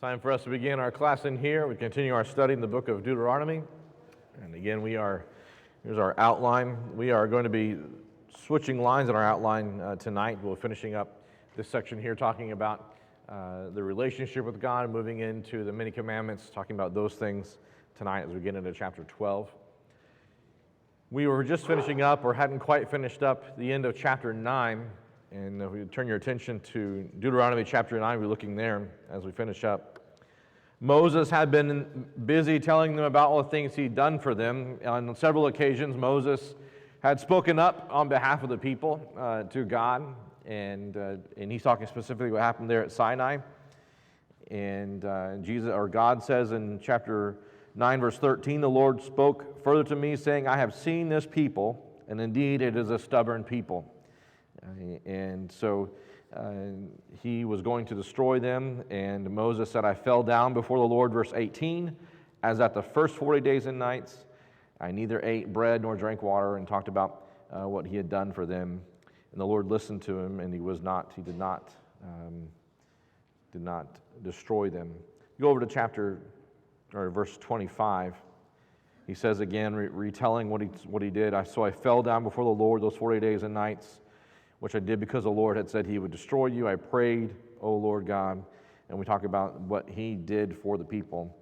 Time for us to begin our class in here. We continue our study in the book of Deuteronomy. And again, here's our outline. We are going to be switching lines in our outline tonight. We're finishing up this section here talking about the relationship with God and moving into the many commandments, talking about those things tonight as we get into chapter 12. We were just finishing up, or hadn't quite finished up, the end of chapter 9. And if we turn your attention to Deuteronomy chapter 9, we're looking there as we finish up. Moses had been busy telling them about all the things he'd done for them. On several occasions, Moses had spoken up on behalf of the people to God, and he's talking specifically what happened there at Sinai. And God says in chapter 9, verse 13, "The Lord spoke further to me, saying, I have seen this people, and indeed it is a stubborn people." And so he was going to destroy them, and Moses said, "I fell down before the Lord," verse 18, "as at the first 40 days and nights. I neither ate bread nor drank water," and talked about what he had done for them. And the Lord listened to him, and he did not destroy them. Go over to verse 25. He says again, retelling what he did. "So I fell down before the Lord those 40 days and nights, which I did because the Lord had said he would destroy you. I prayed, O Lord God." And we talk about what he did for the people.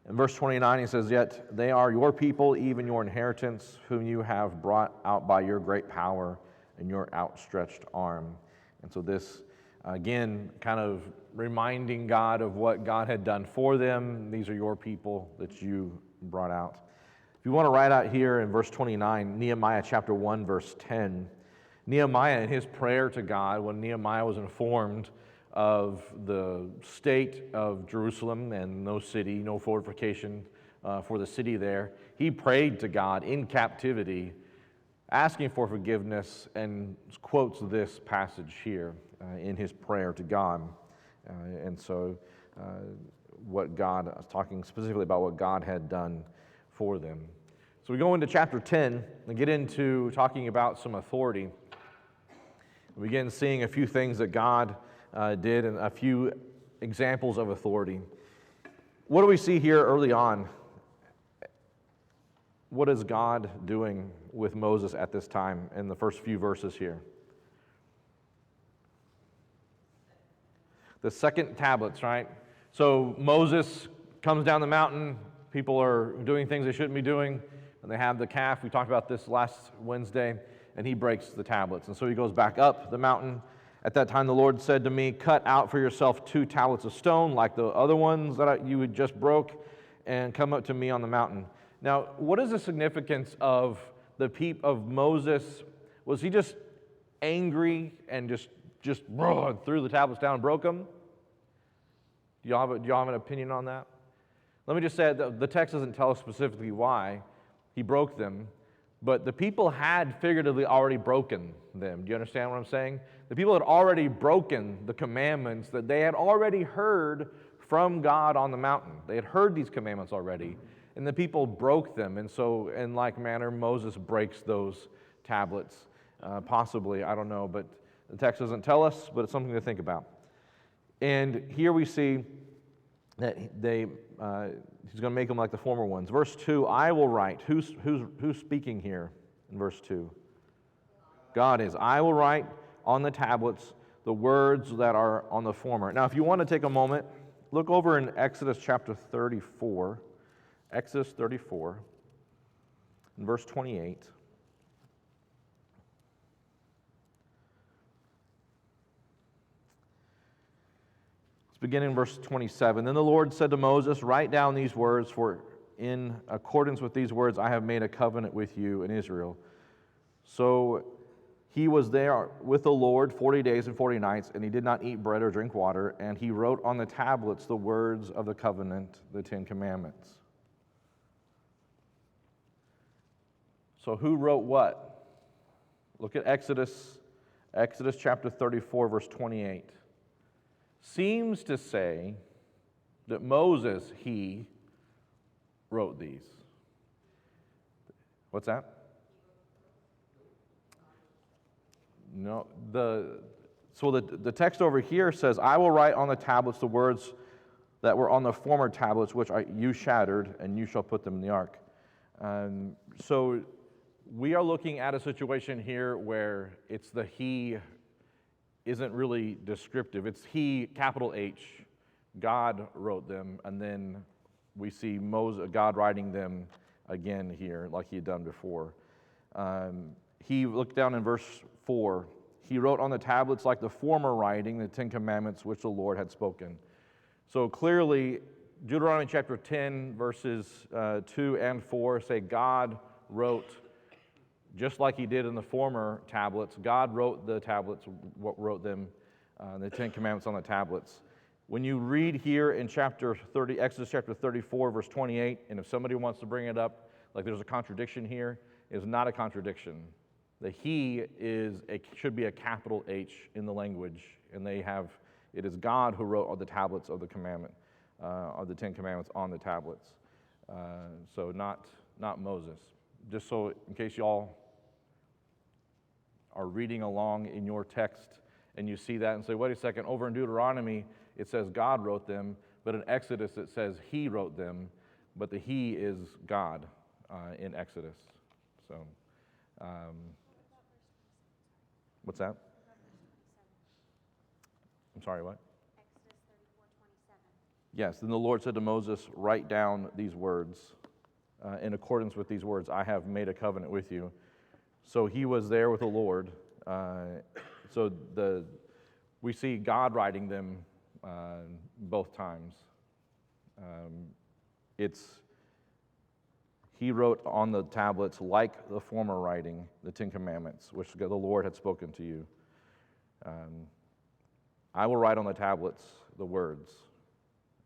In verse 29, he says, "Yet they are your people, even your inheritance, whom you have brought out by your great power and your outstretched arm." And so this, again, kind of reminding God of what God had done for them. These are your people that you brought out. If you want to write out here in verse 29, Nehemiah chapter 1, verse 10, Nehemiah, in his prayer to God, when Nehemiah was informed of the state of Jerusalem and no city, no fortification for the city there, he prayed to God in captivity, asking for forgiveness, and quotes this passage here in his prayer to God. And so what God, talking specifically about what God had done for them. So we go into chapter 10 and get into talking about some authority. We begin seeing a few things that God did and a few examples of authority. What do we see here early on? What is God doing with Moses at this time in the first few verses here? The second tablets, right? So Moses comes down the mountain. People are doing things they shouldn't be doing, and they have the calf. We talked about this last Wednesday. And he breaks the tablets. And so he goes back up the mountain. "At that time the Lord said to me, cut out for yourself 2 tablets of stone like the other ones that you had just broke, and come up to me on the mountain." Now, what is the significance of Moses? Was he just angry and just threw the tablets down and broke them? Do y'all have an opinion on that? Let me just say that the text doesn't tell us specifically why he broke them. But the people had figuratively already broken them. Do you understand what I'm saying? The people had already broken the commandments that they had already heard from God on the mountain. They had heard these commandments already, and the people broke them. And so, in like manner, Moses breaks those tablets. Possibly, I don't know, but the text doesn't tell us, but it's something to think about. And here we see that he's going to make them like the former ones. Verse 2, "I will write." Who's speaking here in verse 2? God is. "I will write on the tablets the words that are on the former." Now, if you want to take a moment, look over in Exodus chapter 34. Exodus 34, in verse 28. Beginning in verse 27, "Then the Lord said to Moses, write down these words, for in accordance with these words I have made a covenant with you and Israel." So he was there with the Lord 40 days and 40 nights, and he did not eat bread or drink water, and he wrote on the tablets the words of the covenant, the 10 Commandments. So who wrote what? Look at Exodus chapter 34, verse 28. Seems to say that Moses, he wrote these. What's that? No, So the text over here says, I will write on the tablets the words that were on the former tablets, which you shattered, and you shall put them in the ark. So we are looking at a situation here where it's the he isn't really descriptive. It's he, capital H. God wrote them, and then we see God writing them again here like he had done before. He looked down in verse 4. He wrote on the tablets like the former writing, the 10 Commandments which the Lord had spoken. So clearly, Deuteronomy chapter 10, verses 2 and 4 say God wrote, just like he did in the former tablets. God wrote the tablets, wrote them, the 10 Commandments on the tablets. When you read here in Exodus chapter 34, verse 28, and if somebody wants to bring it up, like there's a contradiction here, it's not a contradiction. The he should be a capital H in the language, and it is God who wrote all the tablets of the commandment, of the 10 Commandments on the tablets. So not Moses. Just so in case y'all are reading along in your text and you see that and say, wait a second, over in Deuteronomy it says God wrote them, but in Exodus it says he wrote them, but the he is God in Exodus. So, what's that? I'm sorry, what? Exodus 34:27. Yes, then the Lord said to Moses, write down these words. In accordance with these words, I have made a covenant with you. So he was there with the Lord. We see God writing them both times. He wrote on the tablets like the former writing, the 10 Commandments, which the Lord had spoken to you. I will write on the tablets the words.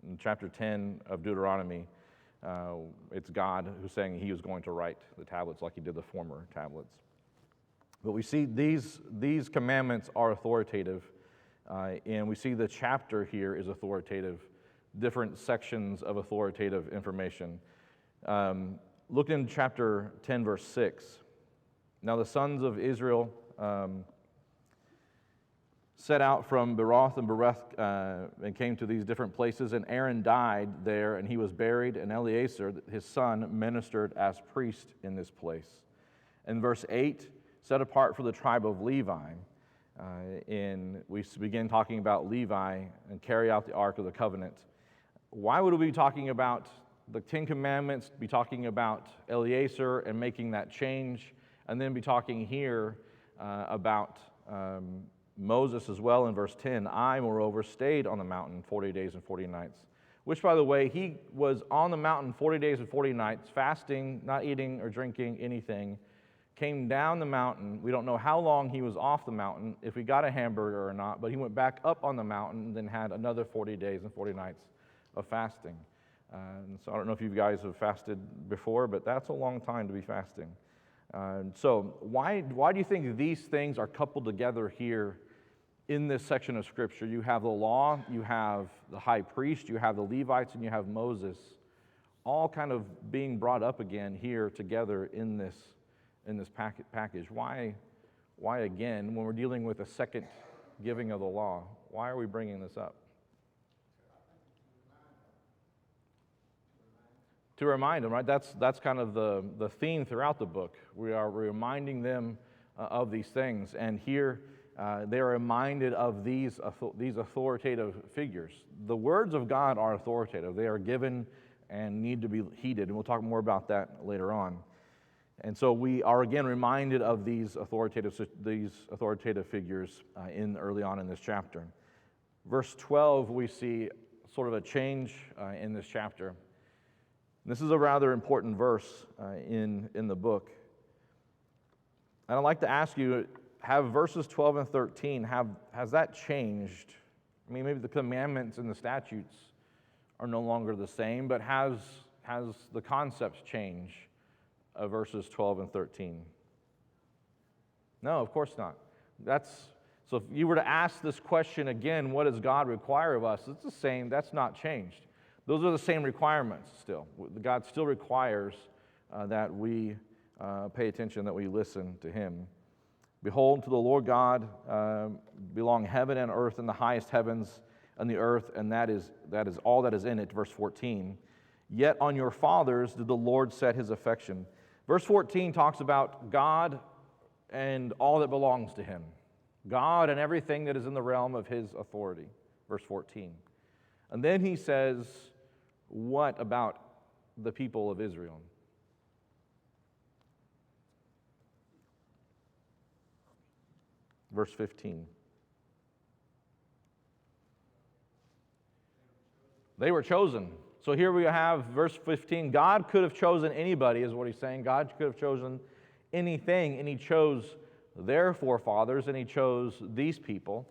In chapter 10 of Deuteronomy, it's God who's saying he was going to write the tablets like he did the former tablets. But we see these commandments are authoritative, and we see the chapter here is authoritative, different sections of authoritative information. Look in chapter 10, verse 6. Now the sons of Israel set out from Beroth and Bereth and came to these different places, and Aaron died there, and he was buried, and Eleazar, his son, ministered as priest in this place. In verse 8, set apart for the tribe of Levi, we begin talking about Levi and carry out the Ark of the Covenant. Why would we be talking about the 10 Commandments, be talking about Eleazar and making that change, and then be talking here about Moses as well in verse 10? I, moreover, stayed on the mountain 40 days and 40 nights. Which, by the way, he was on the mountain 40 days and 40 nights, fasting, not eating or drinking anything, came down the mountain. We don't know how long he was off the mountain, if he got a hamburger or not, but he went back up on the mountain and then had another 40 days and 40 nights of fasting. So I don't know if you guys have fasted before, but that's a long time to be fasting. So why do you think these things are coupled together here in this section of Scripture? You have the law, you have the high priest, you have the Levites, and you have Moses, all kind of being brought up again here together in this package. Why again, when we're dealing with a second giving of the law, why are we bringing this up? To remind them, right? That's kind of the theme throughout the book. We are reminding them of these things, and here they are reminded of these authoritative figures. The words of God are authoritative. They are given and need to be heeded, and we'll talk more about that later on. And so we are again reminded of these authoritative figures early on in this chapter. Verse 12, we see sort of a change in this chapter. This is a rather important verse in the book. And I'd like to ask you, have verses 12 and 13, has that changed? I mean, maybe the commandments and the statutes are no longer the same, but has the concepts changed of verses 12 and 13? No, of course not. So if you were to ask this question again, what does God require of us? It's the same. That's not changed. Those are the same requirements still. God still requires that we pay attention, that we listen to Him. Behold, to the Lord God belong heaven and earth and the highest heavens and the earth, and that is all that is in it, verse 14. Yet on your fathers did the Lord set his affection. Verse 14 talks about God and all that belongs to him. God and everything that is in the realm of his authority, verse 14. And then he says, what about the people of Israel? Verse 15. They were chosen. So here we have verse 15. God could have chosen anybody, is what he's saying. God could have chosen anything, and he chose their forefathers, and he chose these people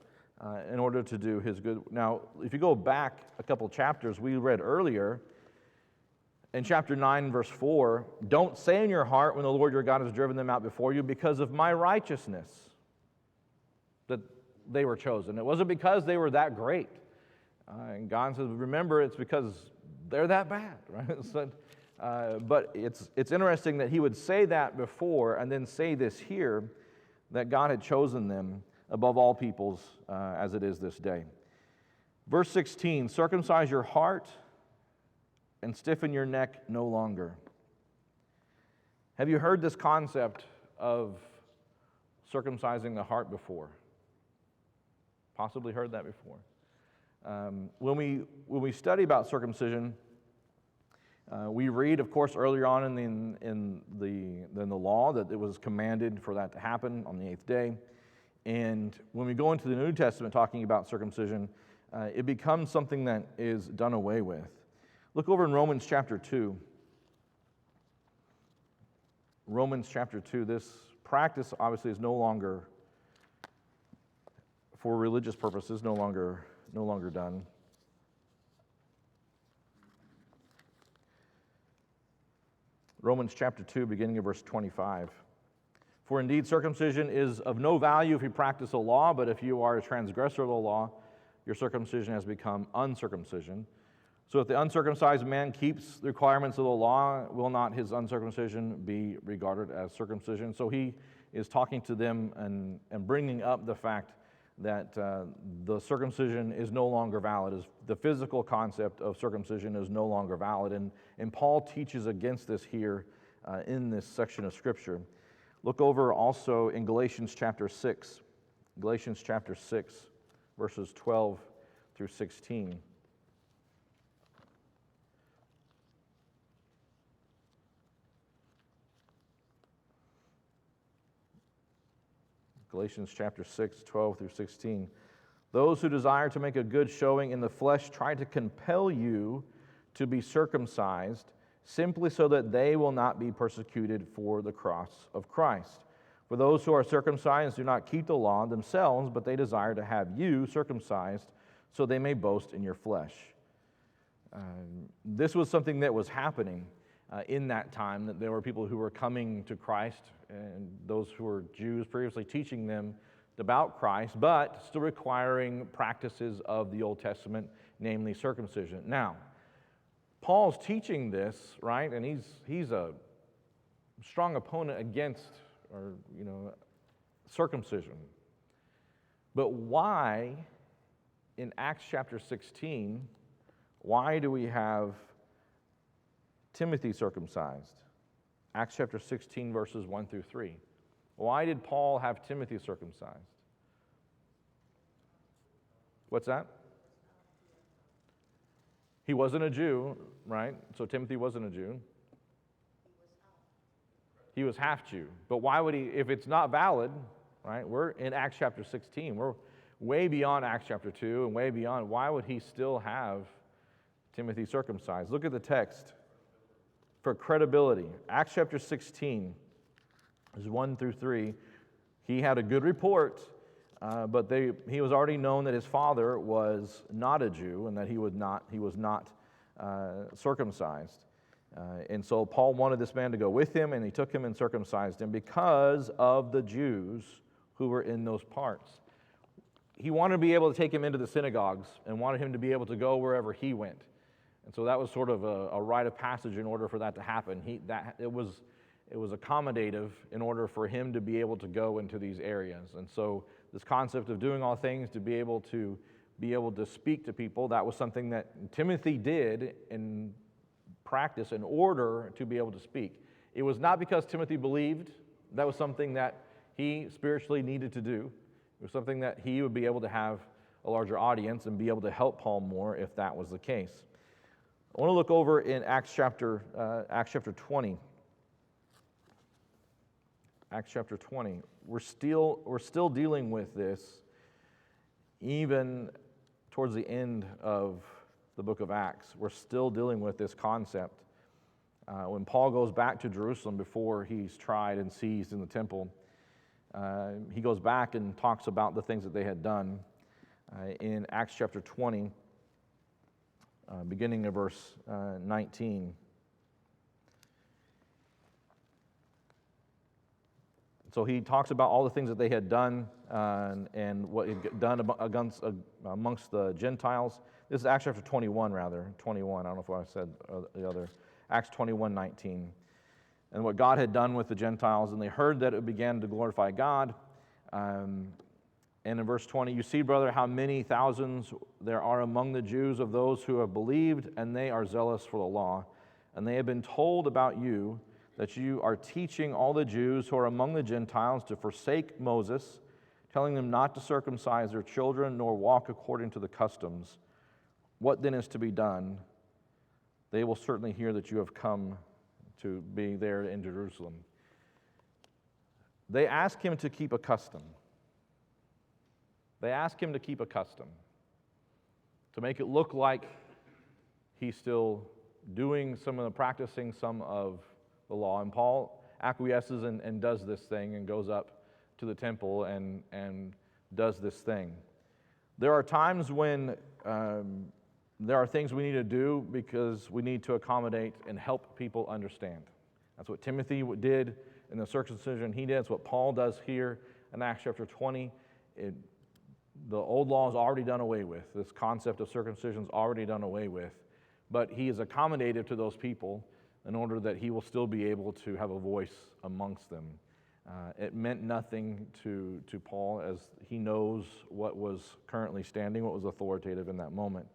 in order to do his good. Now, if you go back a couple chapters, we read earlier in chapter 9, verse 4, don't say in your heart when the Lord your God has driven them out before you, because of my righteousness that they were chosen. It wasn't because they were that great. And God says, remember, it's because they're that bad, right? So, but it's interesting that he would say that before and then say this here, that God had chosen them above all peoples as it is this day. Verse 16, circumcise your heart and stiffen your neck no longer. Have you heard this concept of circumcising the heart before? Possibly heard that before. When we study about circumcision, we read, of course, earlier on in the law that it was commanded for that to happen on the 8th day. And when we go into the New Testament talking about circumcision, it becomes something that is done away with. Look over in Romans chapter 2. Romans chapter 2, this practice obviously is no longer, for religious purposes, no longer done. Romans chapter 2, beginning of verse 25. For indeed circumcision is of no value if you practice a law, but if you are a transgressor of the law, your circumcision has become uncircumcision. So if the uncircumcised man keeps the requirements of the law, will not his uncircumcision be regarded as circumcision? So he is talking to them and bringing up the fact that the circumcision is no longer valid. The physical concept of circumcision is no longer valid. And Paul teaches against this here in this section of Scripture. Look over also in Galatians chapter 6. Galatians chapter 6, verses 12 through 16. Galatians chapter 6, 12 through 16. Those who desire to make a good showing in the flesh try to compel you to be circumcised, simply so that they will not be persecuted for the cross of Christ. For those who are circumcised do not keep the law themselves, but they desire to have you circumcised, so they may boast in your flesh. This was something that was happening in that time, that there were people who were coming to Christ, and those who were Jews previously teaching them about Christ, but still requiring practices of the Old Testament, namely circumcision. Now, Paul's teaching this, right, and he's a strong opponent against, circumcision. But why, in Acts chapter 16, why do we have Timothy circumcised? Acts chapter 16, verses 1 through 3. Why did Paul have Timothy circumcised? What's that? He wasn't a Jew, right? So Timothy wasn't a Jew. He was half Jew. But why would he, if it's not valid, right? We're in Acts chapter 16. We're way beyond Acts chapter 2 and way beyond. Why would he still have Timothy circumcised? Look at the text. For credibility. Acts chapter 16 is 1 through 3. He had a good report, but he was already known that his father was not a Jew and that he was not circumcised. And so Paul wanted this man to go with him, and he took him and circumcised him because of the Jews who were in those parts. He wanted to be able to take him into the synagogues and wanted him to be able to go wherever he went. And so that was sort of a rite of passage in order for that to happen. It was accommodative in order for him to be able to go into these areas. And so this concept of doing all things to be able to speak to people. That was something that Timothy did in practice in order to be able to speak. It was not because Timothy believed. That was something that he spiritually needed to do. It was something that he would be able to have a larger audience and be able to help Paul more if that was the case. I want to look over in Acts chapter 20. Acts chapter 20. We're still dealing with this even towards the end of the book of Acts. We're still dealing with this concept. When Paul goes back to Jerusalem before he's tried and seized in the temple, he goes back and talks about the things that they had done. In Acts chapter 20, beginning of verse 19. So he talks about all the things that they had done and what he had done amongst the Gentiles. This is Acts chapter 21, rather. 21, I don't know if I said the other. Acts 21:19. And what God had done with the Gentiles, and they heard that it began to glorify God. And in verse 20, you see, brother, how many thousands there are among the Jews of those who have believed, and they are zealous for the law. And they have been told about you that you are teaching all the Jews who are among the Gentiles to forsake Moses, telling them not to circumcise their children nor walk according to the customs. What then is to be done? They will certainly hear that you have come to be there in Jerusalem. They ask him to keep a custom. They ask him to keep a custom, to make it look like he's still practicing some of the law. And Paul acquiesces and does this thing and goes up to the temple and does this thing. There are times when there are things we need to do because we need to accommodate and help people understand. That's what Timothy did in the circumcision he did. That's what Paul does here in Acts chapter 20. The old law is already done away with. This concept of circumcision is already done away with. But he is accommodative to those people in order that he will still be able to have a voice amongst them. It meant nothing to Paul, as he knows what was currently standing, what was authoritative in that moment.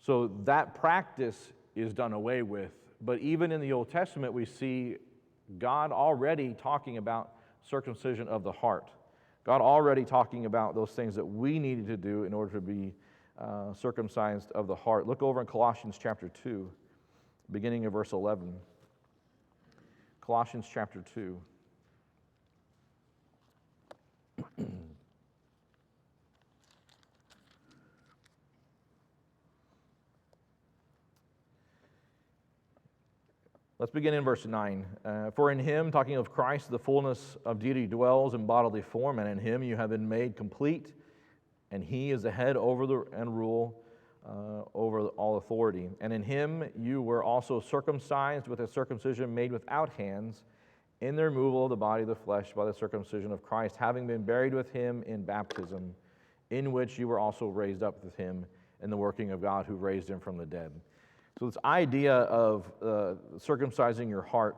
So that practice is done away with. But even in the Old Testament, we see God already talking about circumcision of the heart. God already talking about those things that we needed to do in order to be circumcised of the heart. Look over in Colossians chapter 2, beginning of verse 11. Colossians chapter 2. Let's begin in verse 9. For in him, talking of Christ, the fullness of deity dwells in bodily form, and in him you have been made complete, and he is the head over and rule over all authority. And in him you were also circumcised with a circumcision made without hands, in the removal of the body of the flesh by the circumcision of Christ, having been buried with him in baptism, in which you were also raised up with him in the working of God who raised him from the dead. So this idea of circumcising your heart,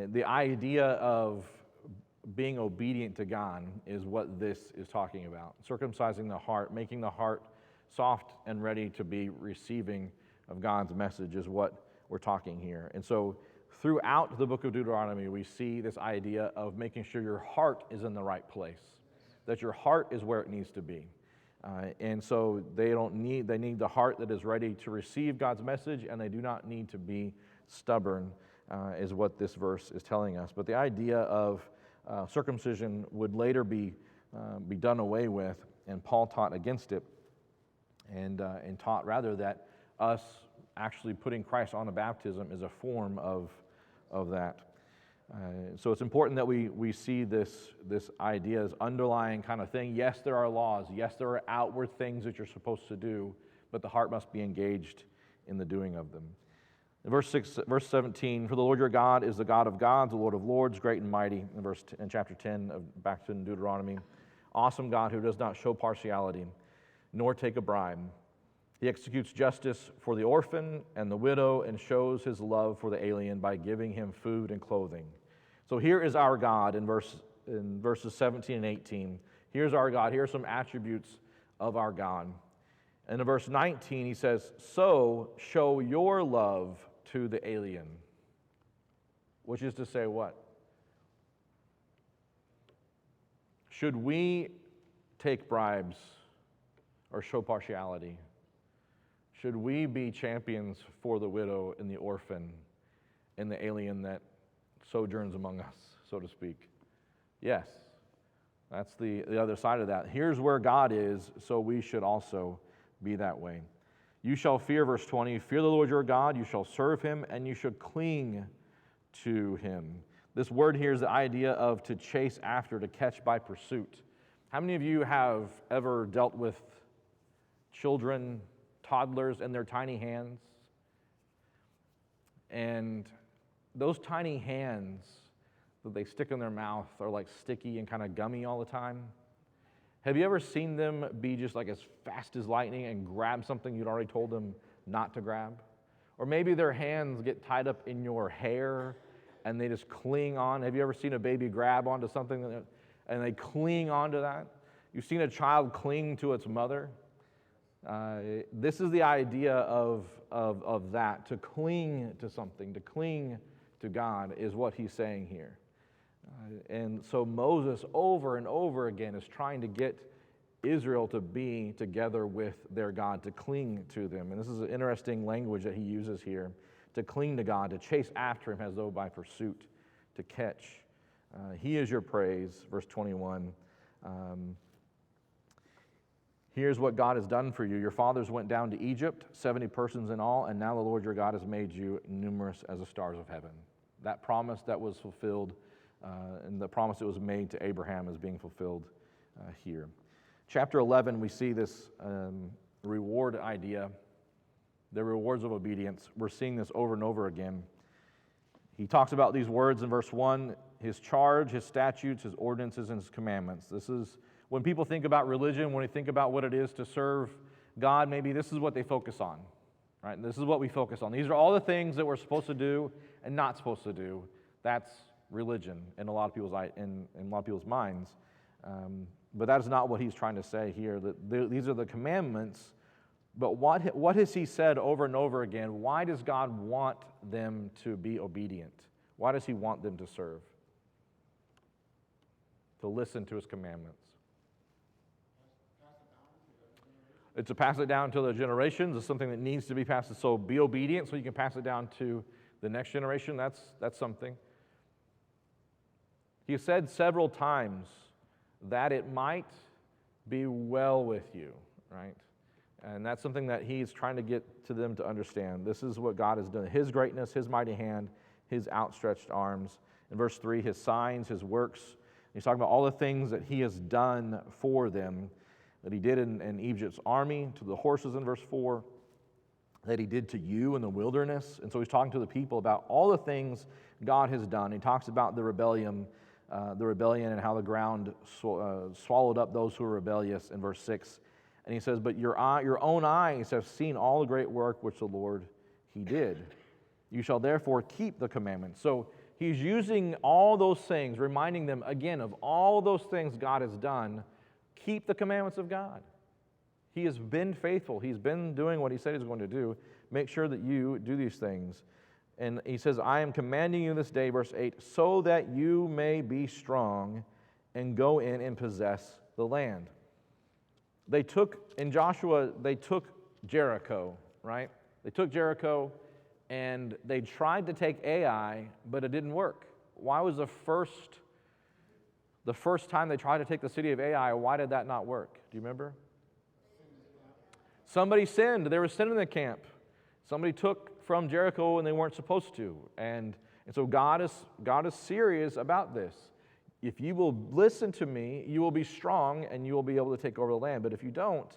the idea of being obedient to God is what this is talking about. Circumcising the heart, making the heart soft and ready to be receiving of God's message is what we're talking here. And so throughout the book of Deuteronomy, we see this idea of making sure your heart is in the right place, that your heart is where it needs to be. And so they need the heart that is ready to receive God's message, and they do not need to be stubborn, is what this verse is telling us. But the idea of circumcision would later be done away with, and Paul taught against it, and taught rather that us actually putting Christ on the baptism is a form of that. So it's important that we see this idea as underlying kind of thing. Yes, there are laws. Yes, there are outward things that you're supposed to do, but the heart must be engaged in the doing of them. In verse 17, for the Lord your God is the God of gods, the Lord of lords, great and mighty. In chapter 10 back to Deuteronomy, awesome God who does not show partiality, nor take a bribe. He executes justice for the orphan and the widow and shows his love for the alien by giving him food and clothing. So here is our God in verses 17 and 18. Here's our God. Here are some attributes of our God. And in verse 19, he says, so show your love to the alien. Which is to say what? Should we take bribes or show partiality? Should we be champions for the widow and the orphan and the alien that sojourns among us, so to speak? Yes. That's the other side of that. Here's where God is, so we should also be that way. You shall fear, verse 20, fear the Lord your God, you shall serve him, and you should cling to him. This word here is the idea of to chase after, to catch by pursuit. How many of you have ever dealt with children, toddlers, and their tiny hands? And those tiny hands that they stick in their mouth are like sticky and kind of gummy all the time. Have you ever seen them be just like as fast as lightning and grab something you'd already told them not to grab? Or maybe their hands get tied up in your hair and they just cling on. Have you ever seen a baby grab onto something and they cling onto that? You've seen a child cling to its mother? This is the idea of that. To cling to something, to cling to God is what he's saying here. And so Moses over and over again is trying to get Israel to be together with their God, to cling to them. And this is an interesting language that he uses here, to cling to God, to chase after him as though by pursuit, to catch. He is your praise, verse 21. Here's what God has done for you. Your fathers went down to Egypt, 70 persons in all, and now the Lord your God has made you numerous as the stars of heaven. That promise that was fulfilled, and the promise that was made to Abraham is being fulfilled here. Chapter 11, we see this reward idea, the rewards of obedience. We're seeing this over and over again. He talks about these words in verse 1, his charge, his statutes, his ordinances, and his commandments. This is when people think about religion, when they think about what it is to serve God, maybe this is what they focus on, right? This is what we focus on. These are all the things that we're supposed to do and not supposed to do. That's religion in a lot of people's minds. But that is not what he's trying to say here. These are the commandments, but what has he said over and over again? Why does God want them to be obedient? Why does he want them to serve? To listen to his commandments. It's to pass it down to the generations. It's something that needs to be passed. So be obedient so you can pass it down to the next generation. That's something. He said several times that it might be well with you, right? And that's something that he's trying to get to them to understand. This is what God has done. His greatness, his mighty hand, his outstretched arms. In verse 3, his signs, his works. He's talking about all the things that he has done for them, that he did in Egypt's army, to the horses in verse 4, that he did to you in the wilderness. And so he's talking to the people about all the things God has done. He talks about the rebellion and how the ground swallowed up those who were rebellious in verse 6. And he says, but your own eyes have seen all the great work which the Lord, he did. You shall therefore keep the commandments. So he's using all those things, reminding them again of all those things God has done. Keep the commandments of God. He has been faithful. He's been doing what he said he was going to do. Make sure that you do these things. And he says, I am commanding you this day, verse 8, so that you may be strong and go in and possess the land. In Joshua, they took Jericho, right? They took Jericho and they tried to take Ai, but it didn't work. Why was the first time they tried to take the city of Ai, why did that not work? Do you remember? Somebody sinned. There was sin in the camp. Somebody took from Jericho and they weren't supposed to. And so God is serious about this. If you will listen to me, you will be strong and you will be able to take over the land. But if you don't,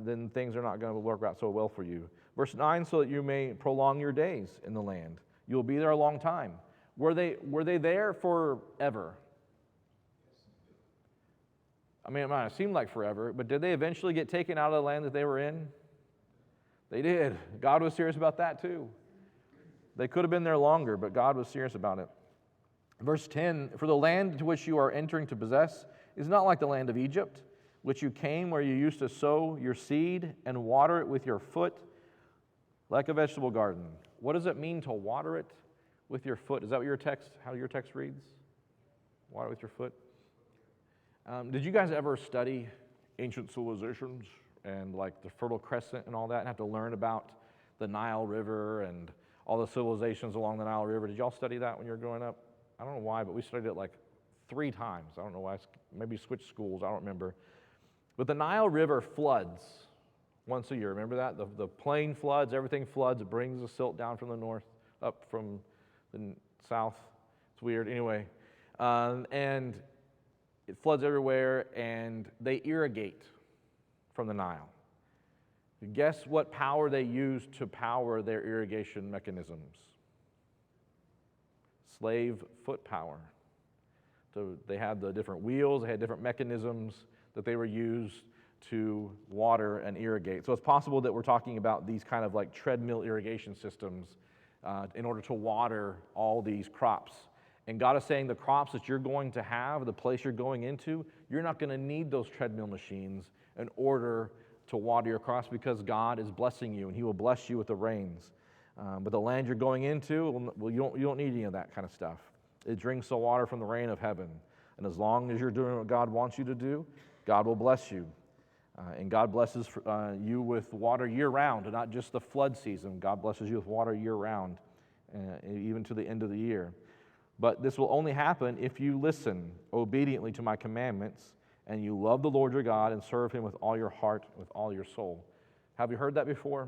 then things are not going to work out so well for you. Verse 9, so that you may prolong your days in the land. You will be there a long time. Were they there forever? I mean, it might have seemed like forever, but did they eventually get taken out of the land that they were in? They did. God was serious about that too. They could have been there longer, but God was serious about it. Verse 10, for the land to which you are entering to possess, is not like the land of Egypt, which you came, where you used to sow your seed and water it with your foot like a vegetable garden. What does it mean to water it with your foot? Is that what your text, how your text reads? Water with your foot? Did you guys ever study ancient civilizations and like the Fertile Crescent and all that, and have to learn about the Nile River and all the civilizations along the Nile River? Did y'all study that when you were growing up? I don't know why, but we studied it like 3 times. I don't know why. Maybe switched schools. I don't remember. But the Nile River floods once a year. Remember that? The plain floods, everything floods. It brings the silt down from the north, up from the south. It's weird. Anyway, and it floods everywhere, and they irrigate from the Nile. Guess what power they use to power their irrigation mechanisms? Slave foot power. So they had the different wheels, they had different mechanisms that they were used to water and irrigate. So it's possible that we're talking about these kind of like treadmill irrigation systems in order to water all these crops. And God is saying the crops that you're going to have, the place you're going into, you're not going to need those treadmill machines in order to water your crops, because God is blessing you and He will bless you with the rains. But the land you're going into, well, you don't need any of that kind of stuff. It drinks the water from the rain of heaven. And as long as you're doing what God wants you to do, God will bless you. And God blesses you with water year-round, and not just the flood season. God blesses you with water year-round, even to the end of the year. But this will only happen if you listen obediently to my commandments, and you love the Lord your God and serve Him with all your heart, with all your soul. Have you heard that before?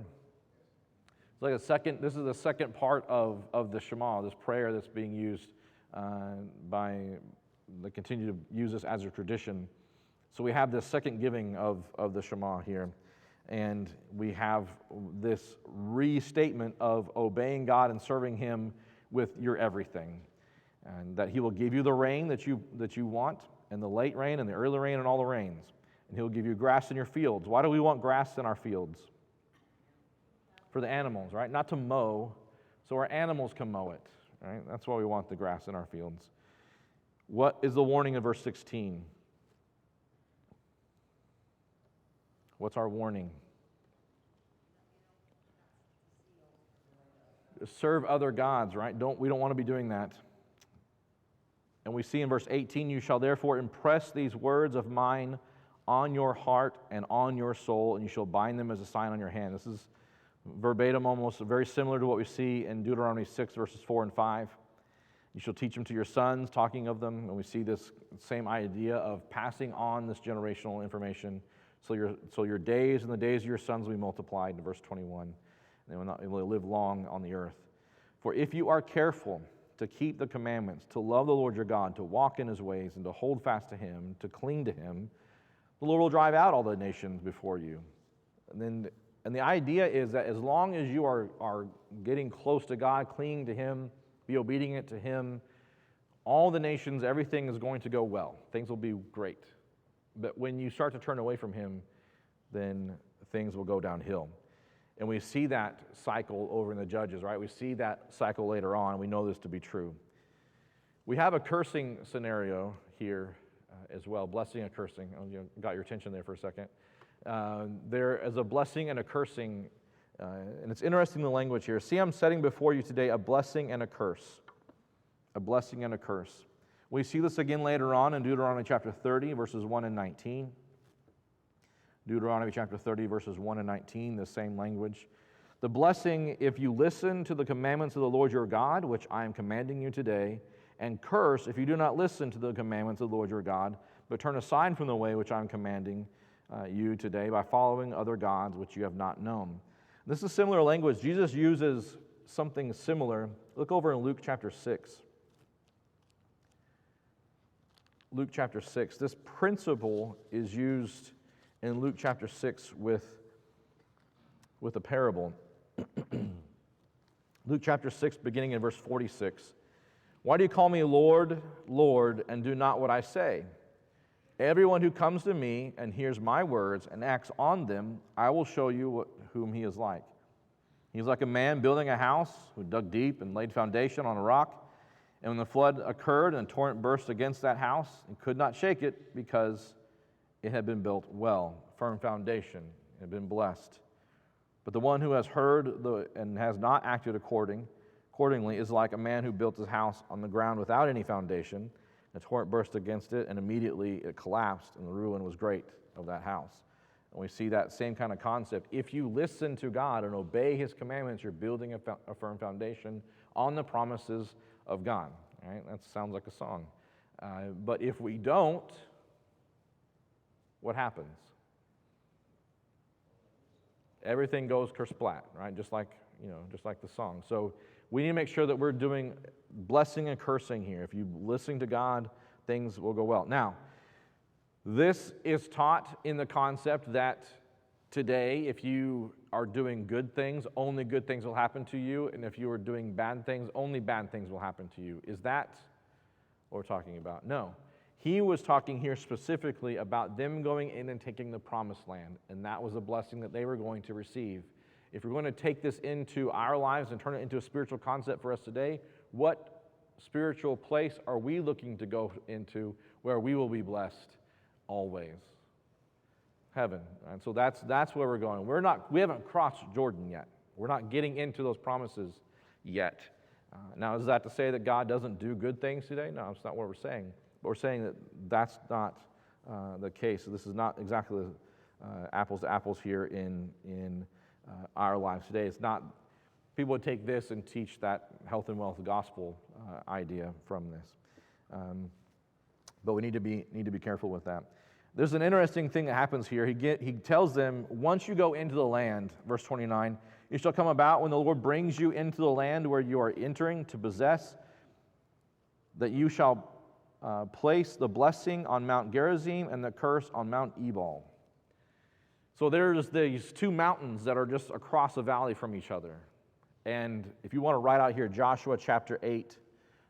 It's like this is the second part of the Shema, this prayer that's being used they continue to use this as a tradition. So we have this second giving of the Shema here, and we have this restatement of obeying God and serving Him with your everything, and that He will give you the rain that you want, and the late rain and the early rain and all the rains, and He'll give you grass in your fields. Why do we want grass in our fields? For the animals, right? Not to mow, so our animals can mow it, right? That's why we want the grass in our fields. What is the warning in verse 16? What's our warning? Serve other gods, right? We don't want to be doing that. And we see in verse 18, you shall therefore impress these words of mine on your heart and on your soul, and you shall bind them as a sign on your hand. This is verbatim, almost very similar to what we see in Deuteronomy 6, verses 4 and 5. You shall teach them to your sons, talking of them, and we see this same idea of passing on this generational information. So your days and the days of your sons will be multiplied, in verse 21. They will live long on the earth. For if you are careful to keep the commandments, to love the Lord your God, to walk in His ways, and to hold fast to Him, to cling to Him, the Lord will drive out all the nations before you. And the idea is that as long as you are getting close to God, clinging to Him, be obedient to Him, all the nations, everything is going to go well. Things will be great. But when you start to turn away from Him, then things will go downhill. And we see that cycle over in the Judges, right? We see that cycle later on. We know this to be true. We have a cursing scenario here as well, blessing and cursing. Got your attention there for a second. There is a blessing and a cursing, and it's interesting the language here. See, I'm setting before you today a blessing and a curse. A blessing and a curse. We see this again later on in Deuteronomy chapter 30, verses 1 and 19. Deuteronomy chapter 30, verses 1 and 19, the same language. The blessing, if you listen to the commandments of the Lord your God, which I am commanding you today, and curse if you do not listen to the commandments of the Lord your God, but turn aside from the way which I am commanding you today by following other gods which you have not known. This is similar language. Jesus uses something similar. Look over in Luke chapter 6. Luke chapter 6. This principle is used in Luke chapter 6 with a parable. Luke chapter 6, beginning in verse 46. Why do you call me Lord, Lord, and do not what I say? Everyone who comes to me and hears my words and acts on them, I will show you whom he is like. He's like a man building a house who dug deep and laid foundation on a rock. And when the flood occurred and the torrent burst against that house, it could not shake it because it had been built well, firm foundation, it had been blessed. But the one who has heard and has not acted accordingly is like a man who built his house on the ground without any foundation. The torrent burst against it, and immediately it collapsed, and the ruin was great of that house. And we see that same kind of concept. If you listen to God and obey His commandments, you're building a firm foundation on the promises of God. Right? That sounds like a song. But if we don't, what happens? Everything goes kersplat, right? Just like the song. So we need to make sure that we're doing blessing and cursing here. If you listen to God, things will go well. Now, this is taught in the concept that today, if you are doing good things, only good things will happen to you, and if you are doing bad things, only bad things will happen to you. Is that what we're talking about? No. He was talking here specifically about them going in and taking the promised land, and that was a blessing that they were going to receive. If we're going to take this into our lives and turn it into a spiritual concept for us today, what spiritual place are we looking to go into where we will be blessed always? Heaven. And so that's where we're going. We haven't crossed Jordan yet. We're not getting into those promises yet. Now, is that to say that God doesn't do good things today? No, that's not what we're saying. But we're saying that that's not the case. So this is not exactly apples to apples here in our lives today. It's not, people would take this and teach that health and wealth gospel idea from this. But we need to be careful with that. There's an interesting thing that happens here. He tells them, once you go into the land, verse 29, you shall come about when the Lord brings you into the land where you are entering to possess, that you shall place the blessing on Mount Gerizim and the curse on Mount Ebal. So there's these two mountains that are just across a valley from each other. And if you want to write out here, Joshua chapter 8,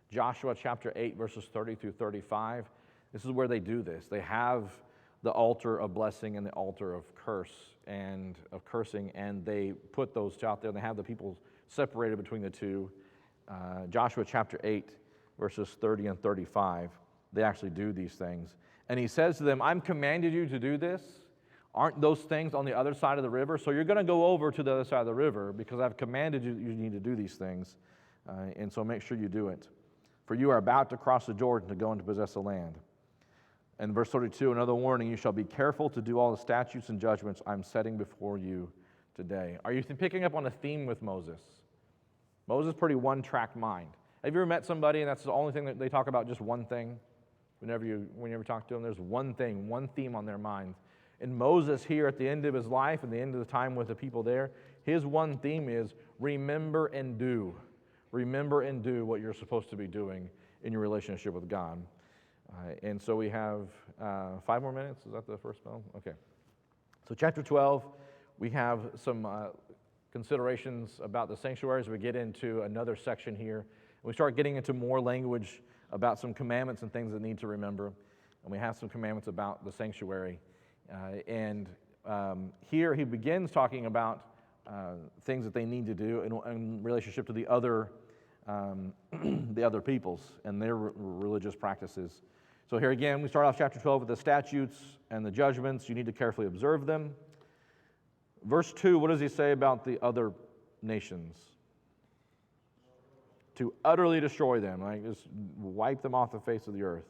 verses 30 through 35, this is where they do this. They have the altar of blessing and the altar of cursing, and they put those out there, and they have the people separated between the two. Joshua chapter 8, verses 30 and 35, they actually do these things. And he says to them, I'm commanded you to do this. Aren't those things on the other side of the river? So you're going to go over to the other side of the river because I've commanded you, you need to do these things. And so make sure you do it. For you are about to cross the Jordan to go and to possess the land. And verse 32, another warning, you shall be careful to do all the statutes and judgments I'm setting before you today. Are you picking up on a theme with Moses? Moses, pretty one-track mind. Have you ever met somebody and that's the only thing that they talk about, just one thing? Whenever you talk to them, there's one thing, one theme on their mind. And Moses here at the end of his life and the end of the time with the people there, his one theme is remember and do. Remember and do what you're supposed to be doing in your relationship with God. And so we have 5 more minutes. Is that the first bell? Okay. So chapter 12, we have some considerations about the sanctuaries. We get into another section here. We start getting into more language about some commandments and things that need to remember. And we have some commandments about the sanctuary. Here he begins talking about things that they need to do in relationship to the other peoples and their religious practices. So here again, we start off chapter 12 with the statutes and the judgments. You need to carefully observe them. Verse 2, what does he say about the other nations? To utterly destroy them, like just wipe them off the face of the earth.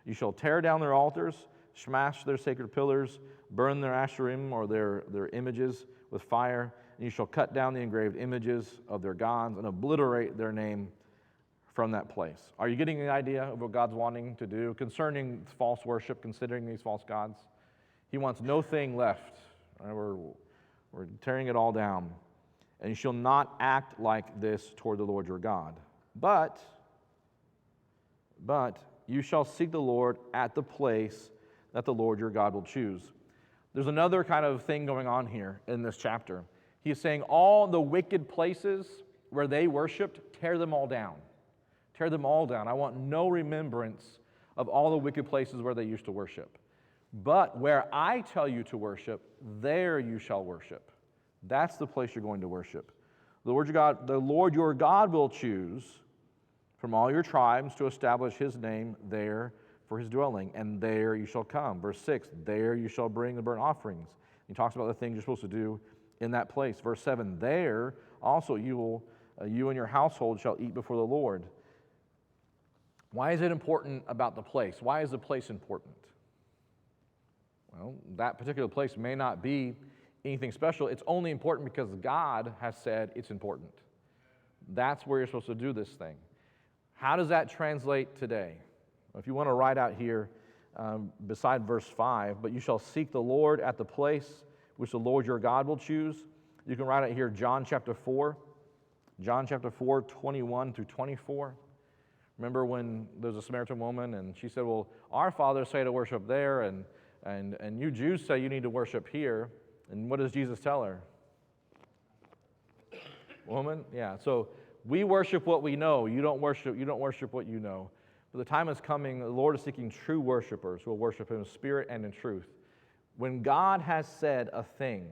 You shall tear down their altars, smash their sacred pillars, burn their asherim or their images with fire, and you shall cut down the engraved images of their gods and obliterate their name from that place. Are you getting the idea of what God's wanting to do concerning false worship, considering these false gods? He wants no thing left. Right? We're tearing it all down. And you shall not act like this toward the Lord your God. But you shall seek the Lord at the place that the Lord your God will choose. There's another kind of thing going on here in this chapter. He's saying all the wicked places where they worshiped, tear them all down. Tear them all down. I want no remembrance of all the wicked places where they used to worship. But where I tell you to worship, there you shall worship. That's the place you're going to worship. The Lord your God will choose from all your tribes to establish his name there for his dwelling, and there you shall come. Verse 6, there you shall bring the burnt offerings. He talks about the things you're supposed to do in that place. Verse 7, there also you and your household shall eat before the Lord. Why is it important about the place? Why is the place important? Well, that particular place may not be anything special. It's only important because God has said it's important. That's where you're supposed to do this thing. How does that translate today? If you want to write out here beside verse 5, but you shall seek the Lord at the place which the Lord your God will choose. You can write out here John chapter 4, 21 through 24. Remember when there was a Samaritan woman and she said, well, our fathers say to worship there, and you Jews say you need to worship here. And what does Jesus tell her? Woman, yeah. So we worship what we know. You don't worship what you know. But the time is coming, the Lord is seeking true worshipers who will worship him in spirit and in truth. When God has said a thing,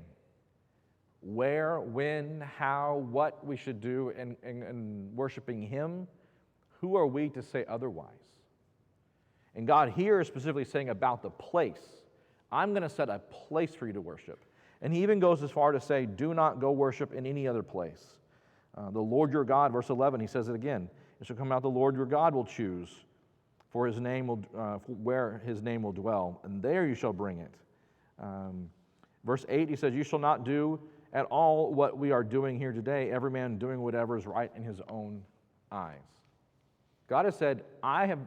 where, when, how, what we should do in worshiping him, who are we to say otherwise? And God here is specifically saying about the place. I'm going to set a place for you to worship. And he even goes as far to say, do not go worship in any other place. The Lord your God, verse 11, he says it again. It shall come out the Lord your God will choose for his name will, where his name will dwell, and there you shall bring it. Verse 8, he says, you shall not do at all what we are doing here today, every man doing whatever is right in his own eyes. God has said, I have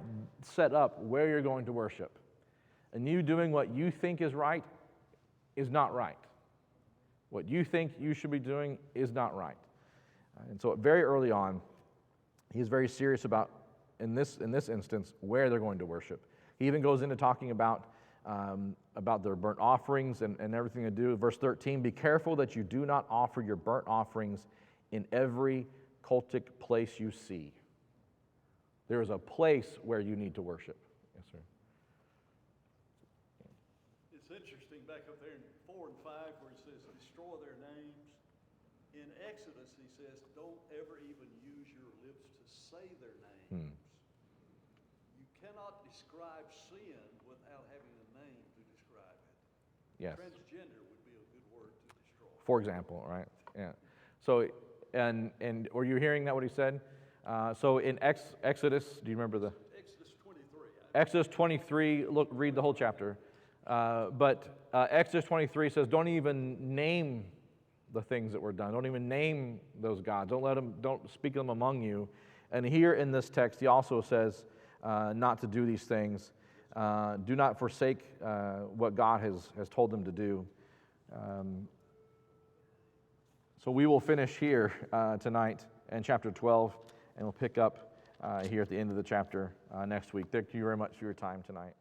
set up where you're going to worship, and you doing what you think is right is not right. What you think you should be doing is not right. And so very early on, he's very serious about, in this instance, where they're going to worship. He even goes into talking about their burnt offerings and everything to do. Verse 13, be careful that you do not offer your burnt offerings in every cultic place you see. There is a place where you need to worship. Yes, sir. It's interesting back up there in 4 and 5 where he says, destroy their names. In Exodus, he says, don't ever even use your lips to say their names. You cannot describe sin without having a name to describe it. Yes. Transgender would be a good word to destroy. For example, right? Yeah. So, and were you hearing that what he said? So in Exodus, do you remember the? Exodus 23. Exodus 23, read the whole chapter. But Exodus 23 says, don't even name the things that were done. Don't even name those gods. Don't speak of them among you. And here in this text, he also says not to do these things. Do not forsake what God has told them to do. So we will finish here tonight in chapter 12, and we'll pick up here at the end of the chapter next week. Thank you very much for your time tonight.